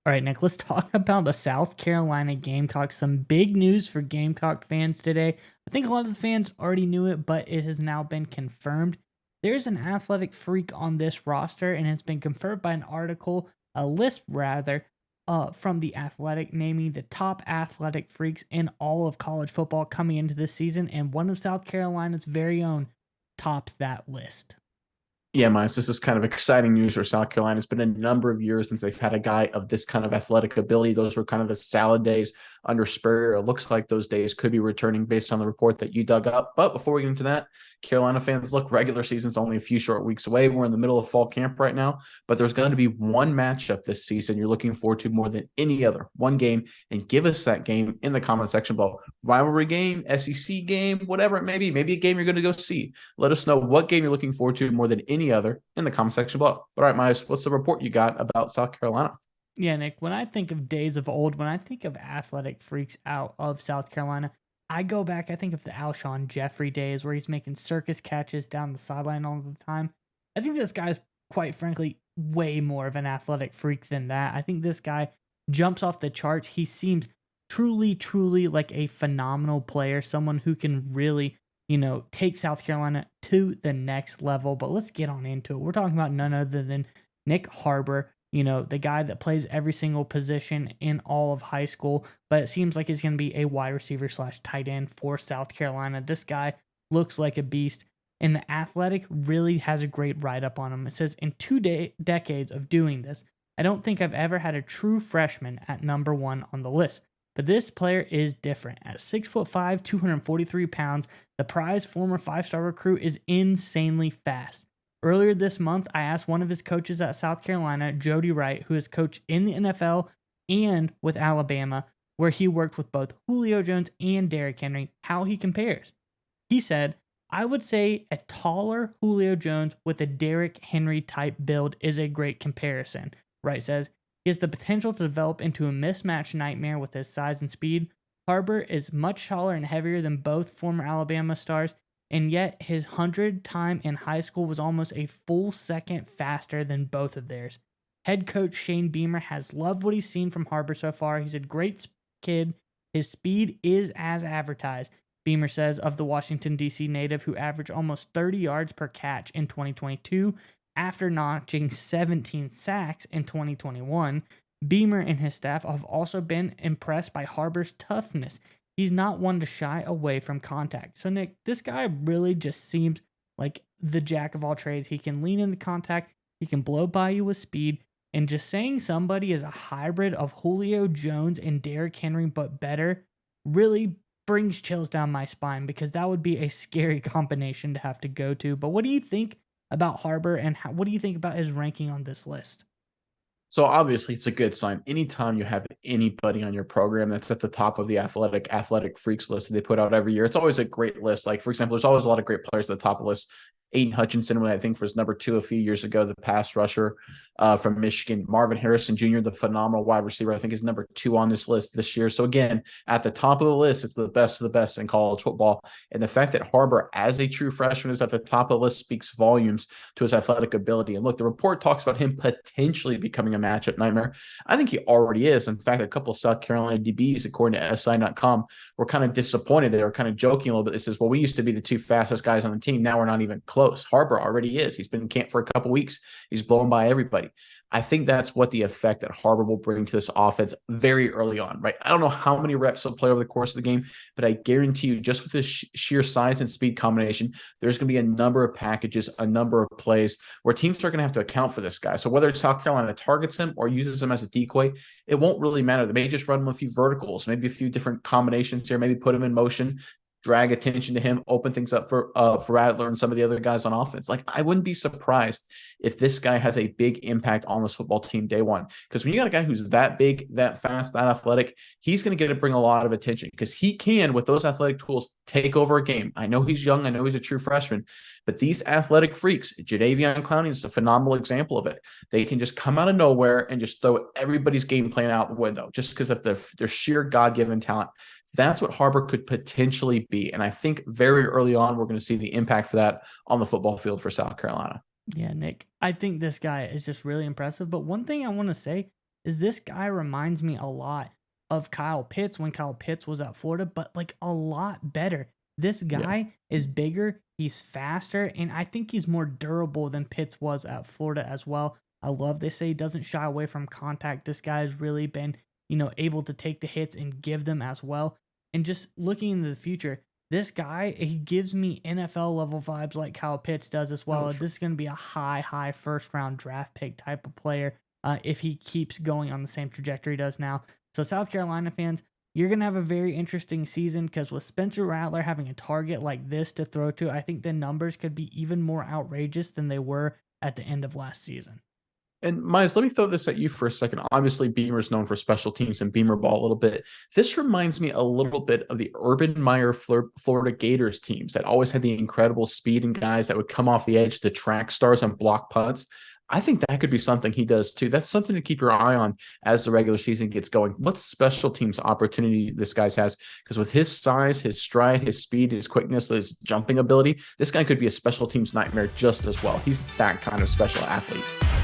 All right, Nick, let's talk about the South Carolina Gamecocks. Some big news for Gamecock fans today. I think a lot of the fans already knew it, but it has now been confirmed. There's an athletic freak on this roster, and it's been confirmed by an article, a list rather, from The Athletic, naming the top athletic freaks in all of college football coming into this season, and one of South Carolina's very own tops that list. Yeah, Miles, this is kind of exciting news for South Carolina. It's been a number of years since they've had a guy of this kind of athletic ability. Those were kind of the salad days under Spurrier. It looks like those days could be returning based on the report that you dug up. But before we get into that, Carolina fans, look, regular season's only a few short weeks away. We're in the middle of fall camp right now, but there's going to be one matchup this season you're looking forward to more than any other, one game, and give us that game in the comment section below. Rivalry game, SEC game, whatever it may be, maybe a game you're going to go see. Let us know what game you're looking forward to more than any other in the comment section below. All right, Miles, what's the report you got about South Carolina? Yeah, Nick, when I think of days of old, when I think of athletic freaks out of South Carolina, I go back, I think of the Alshon Jeffrey days where he's making circus catches down the sideline all the time. I think this guy's, quite frankly, way more of an athletic freak than that. I think this guy jumps off the charts. He seems truly, truly like a phenomenal player, someone who can really, take South Carolina to the next level. But let's get on into it. We're talking about none other than Nick Harbor, the guy that plays every single position in all of high school, but it seems like he's going to be a wide receiver slash tight end for South Carolina. This guy looks like a beast, and the Athletic really has a great write-up on him. It says, in decades of doing this, I don't think I've ever had a true freshman at number one on the list. But this player is different. At 6'5", 243 pounds, the prize former five-star recruit is insanely fast. Earlier this month, I asked one of his coaches at South Carolina, Jody Wright, who has coached in the NFL and with Alabama, where he worked with both Julio Jones and Derrick Henry, how he compares. He said, I would say a taller Julio Jones with a Derrick Henry type build is a great comparison. Wright says, he has the potential to develop into a mismatch nightmare with his size and speed. Harbor is much taller and heavier than both former Alabama stars, and yet his 100 time in high school was almost a full second faster than both of theirs. Head coach Shane Beamer has loved what he's seen from Harbor so far. He's a great kid. His speed is as advertised, Beamer says of the Washington, D.C. native who averaged almost 30 yards per catch in 2022 after notching 17 sacks in 2021. Beamer and his staff have also been impressed by Harbor's toughness. He's not one to shy away from contact. So, Nick, this guy really just seems like the jack of all trades. He can lean into contact. He can blow by you with speed. And just saying somebody is a hybrid of Julio Jones and Derrick Henry, but better, really brings chills down my spine because that would be a scary combination to have to go to. But what do you think about Harbor, and what do you think about his ranking on this list? So obviously it's a good sign. Anytime you have anybody on your program that's at the top of the athletic freaks list that they put out every year, it's always a great list. Like, for example, there's always a lot of great players at the top of the list. Aiden Hutchinson, I think, was number 2 a few years ago, the pass rusher from Michigan. Marvin Harrison Jr., the phenomenal wide receiver, I think is number 2 on this list this year. So again, at the top of the list, it's the best of the best in college football. And the fact that Harbor, as a true freshman, is at the top of the list speaks volumes to his athletic ability. And look, the report talks about him potentially becoming a matchup nightmare. I think he already is. In fact, a couple of South Carolina DBs, according to SI.com, were kind of disappointed. They were kind of joking a little bit. They says, well, we used to be the 2 fastest guys on the team. Now we're not even close. Harbor already is. He's been in camp for a couple weeks. He's blown by everybody. I think that's what the effect that Harbor will bring to this offense very early on, right? I don't know how many reps he'll play over the course of the game, but I guarantee you, just with his sheer size and speed combination, there's going to be a number of packages, a number of plays where teams are going to have to account for this guy. So whether South Carolina targets him or uses him as a decoy, it won't really matter. They may just run him a few verticals, maybe a few different combinations here, maybe put him in motion, drag attention to him, open things up for Rattler and some of the other guys on offense. Like, I wouldn't be surprised if this guy has a big impact on this football team day one. Because when you got a guy who's that big, that fast, that athletic, he's going to bring a lot of attention because he can, with those athletic tools, take over a game. I know he's young. I know he's a true freshman. But these athletic freaks, Jadeveon Clowney is a phenomenal example of it. They can just come out of nowhere and just throw everybody's game plan out the window just because of their sheer God-given talent. That's what Harbor could potentially be. And I think very early on, we're going to see the impact for that on the football field for South Carolina. Yeah, Nick, I think this guy is just really impressive. But one thing I want to say is this guy reminds me a lot of Kyle Pitts when Kyle Pitts was at Florida, but like a lot better. This Yeah. guy is bigger, he's faster, and I think he's more durable than Pitts was at Florida as well. I love they say he doesn't shy away from contact. This guy's really been, able to take the hits and give them as well. And just looking into the future, this guy, he gives me NFL level vibes like Kyle Pitts does as Oh, well. This is going to be a high first round draft pick type of player if he keeps going on the same trajectory he does now. So, South Carolina fans, you're going to have a very interesting season because with Spencer Rattler having a target like this to throw to, I think the numbers could be even more outrageous than they were at the end of last season. And Miles, let me throw this at you for a second. Obviously, Beamer's known for special teams and Beamer ball a little bit. This reminds me a little bit of the Urban Meyer Florida Gators teams that always had the incredible speed and guys that would come off the edge to track stars and block punts. I think that could be something he does too. That's something to keep your eye on as the regular season gets going. What special teams opportunity this guy has? Because with his size, his stride, his speed, his quickness, his jumping ability, this guy could be a special teams nightmare just as well. He's that kind of special athlete.